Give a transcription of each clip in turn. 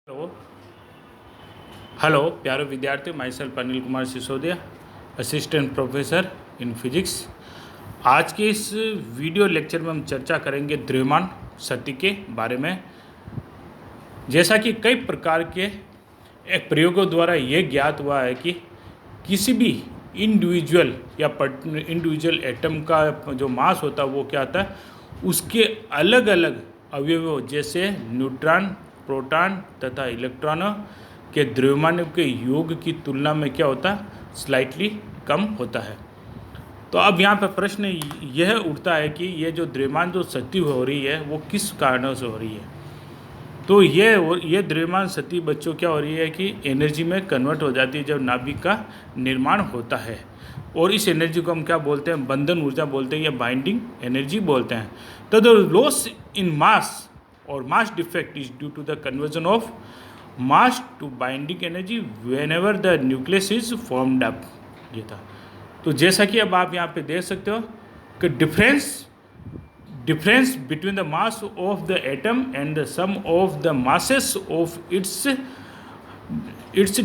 Hello hello प्यारे विद्यार्थी, my self Anil Kumar Sisodia, assistant professor in physics. आज के इस वीडियो लेक्चर में हम चर्चा करेंगे द्रव्यमान शक्ति के बारे में। जैसा कि कई प्रकार के प्रयोगों द्वारा ये ज्ञात हुआ है कि किसी भी इंडिविजुअल या इंडिविजुअल एटम का जो मास होता है वो क्या होता है, उसके अलग अलग अवयवों जैसे न्यूट्रॉन, प्रोटॉन तथा इलेक्ट्रॉनों के द्रव्यमान के योग की तुलना में क्या होता है, स्लाइटली कम होता है। तो अब यहाँ पर प्रश्न यह उठता है कि ये जो द्रव्यमान जो शक्ति हो रही है वो किस कारणों से हो रही है। तो ये द्रव्यमान शक्ति बच्चों क्या हो रही है कि एनर्जी में कन्वर्ट हो जाती है जब नाभिक का निर्माण होता है, और इस एनर्जी को हम क्या बोलते हैं, बंधन ऊर्जा बोलते हैं या बाइंडिंग एनर्जी बोलते हैं। तो द लॉस इन मास और mass defect is due to the conversion of mass to binding energy whenever the nucleus is formed up. ये था। तो जैसा कि अब आप यहाँ पे देख सकते हो कि difference between the mass of the atom and the sum of the masses of its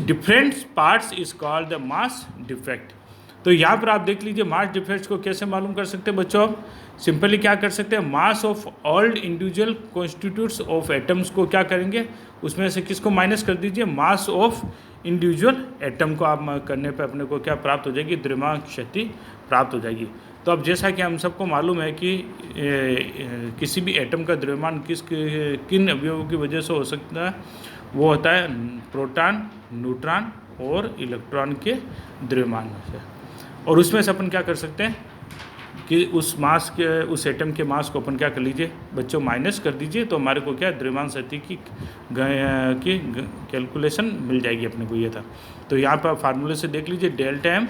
different parts is called the mass defect। तो यहाँ पर आप देख लीजिए मास डिफेक्ट को कैसे मालूम कर सकते हैं बच्चों। आप सिंपली क्या कर सकते हैं, mass of all individual constitutes of atoms को क्या करेंगे, उसमें से किसको माइनस कर दीजिए, मास ऑफ इंडिविजुअल एटम को आप करने पे अपने को क्या प्राप्त हो जाएगी, द्रव्यमान शक्ति प्राप्त हो जाएगी। तो अब जैसा कि हम सबको मालूम है कि किसी भी एटम का द्रव्यमान किन अवयवों की वजह से हो सकता है, वो होता है प्रोटॉन, न्यूट्रॉन और इलेक्ट्रॉन के द्रव्यमान से। और उसमें से अपन क्या कर सकते हैं कि उस एटम के मास को अपन क्या कर लीजिए बच्चों, माइनस कर दीजिए, तो हमारे को क्या द्रव्यमान शक्ति की कैलकुलेशन मिल जाएगी अपने को। ये था। तो यहाँ पर फार्मूले से देख लीजिए, delta M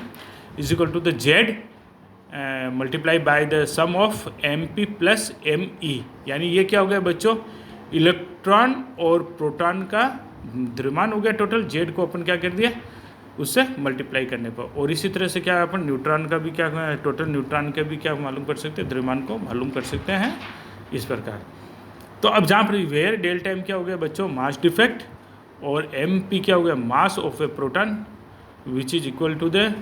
is equal to the Z multiply by the sum of M P plus M E. यानी ये क्या हो गया बच्चों, इलेक्ट्रॉन और प्रोटॉन का द्रव्यमान हो गया टोटल, जेड को अपन क्या कर दिया उससे मल्टीप्लाई करने पर। और इसी तरह से क्या अपन न्यूट्रॉन का भी क्या, टोटल न्यूट्रॉन का भी क्या मालूम कर सकते हैं, द्रव्यमान को मालूम कर सकते हैं इस प्रकार। तो अब जहाँ पर वेयर डेल्टा एम क्या हो गया बच्चों, मास डिफेक्ट, और एम पी क्या हो गया, mass of a proton which is equal to the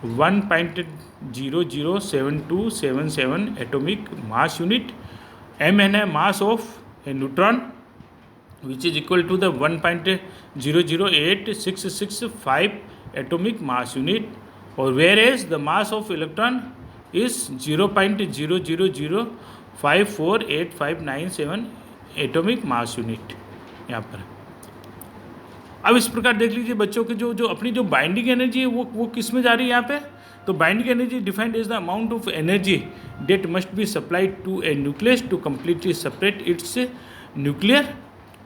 1.007277 atomic mass unit. M N है mass of a neutron which is equal to the 1.008665 atomic mass unit, or whereas the mass of electron is 0.00054857 atomic mass unit यहाँ पर। अब इस प्रकार देख लीजिए बच्चों के जो अपनी जो बाइंडिंग एनर्जी है वो किस में जा रही है यहाँ पे। तो binding energy defined is the amount of energy that must be supplied to a nucleus to completely separate its nuclear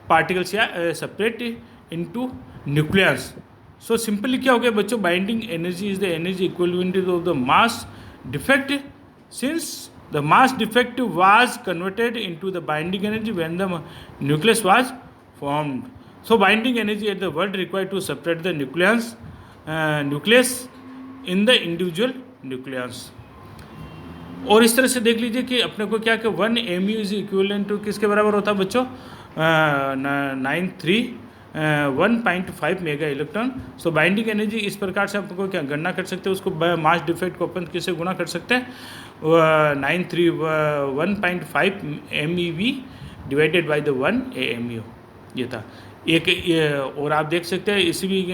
particles या separate into nucleus. So simply क्या हो गया बच्चों, binding energy is the energy equivalent of the mass defect since the mass defect was converted into the binding energy when the nucleus was formed. So binding energy at the word required to separate the nucleus in the individual nucleus. और इस तरह से देख लीजिए कि अपने को क्या कि 1 mu इज इक्विवेलेंट टू किसके बराबर होता है बच्चों, 1.5 मेगा इलेक्ट्रॉन। सो बाइंडिंग एनर्जी इस प्रकार से आपको क्या गणना कर सकते हैं, उसको मास डिफेक्ट को अपन किससे गुणा कर सकते हैं, 1.5 MeV divided by the 1 AMU। ये था एक और आप देख सकते हैं इसी भी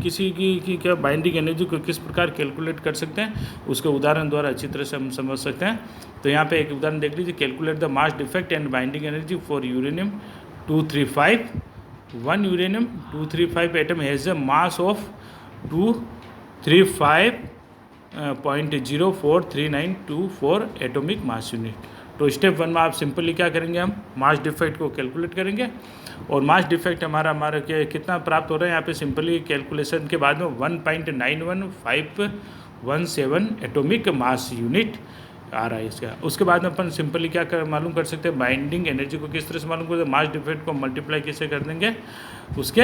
किसी की क्या बाइंडिंग एनर्जी को किस प्रकार कैलकुलेट कर सकते हैं, उसके उदाहरण द्वारा अच्छी तरह से हम समझ सकते हैं। तो यहाँ पे एक उदाहरण देख लीजिए, calculate the mass defect and binding energy for uranium 235। 1 uranium 235 atom has a mass of 235.043924 atomic mass unit. तो स्टेप 1 में आप सिंपली क्या करेंगे, हम मास डिफेक्ट को कैलकुलेट करेंगे, और मास डिफेक्ट हमारा कितना प्राप्त हो रहा है यहाँ पे सिंपली कैलकुलेशन के बाद में 1.91517 एटॉमिक मास यूनिट आ रहा है इसका। उसके बाद में अपन सिंपली क्या मालूम कर सकते हैं, बाइंडिंग एनर्जी को किस तरह से मालूम करते हैं, मास डिफेक्ट को मल्टीप्लाई कैसे कर देंगे उसके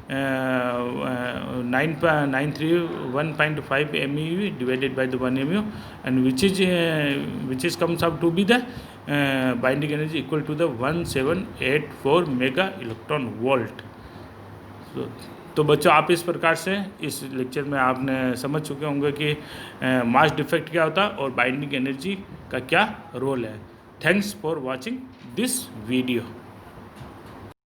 1.5 MeV divided by the 1 mu, and which is comes out to be the binding energy equal to the 1784 mega electron volt। तो बच्चों, आप इस प्रकार से इस लेक्चर में आपने समझ चुके होंगे कि मास डिफेक्ट क्या होता है और बाइंडिंग एनर्जी का क्या रोल है। Thanks for watching this video.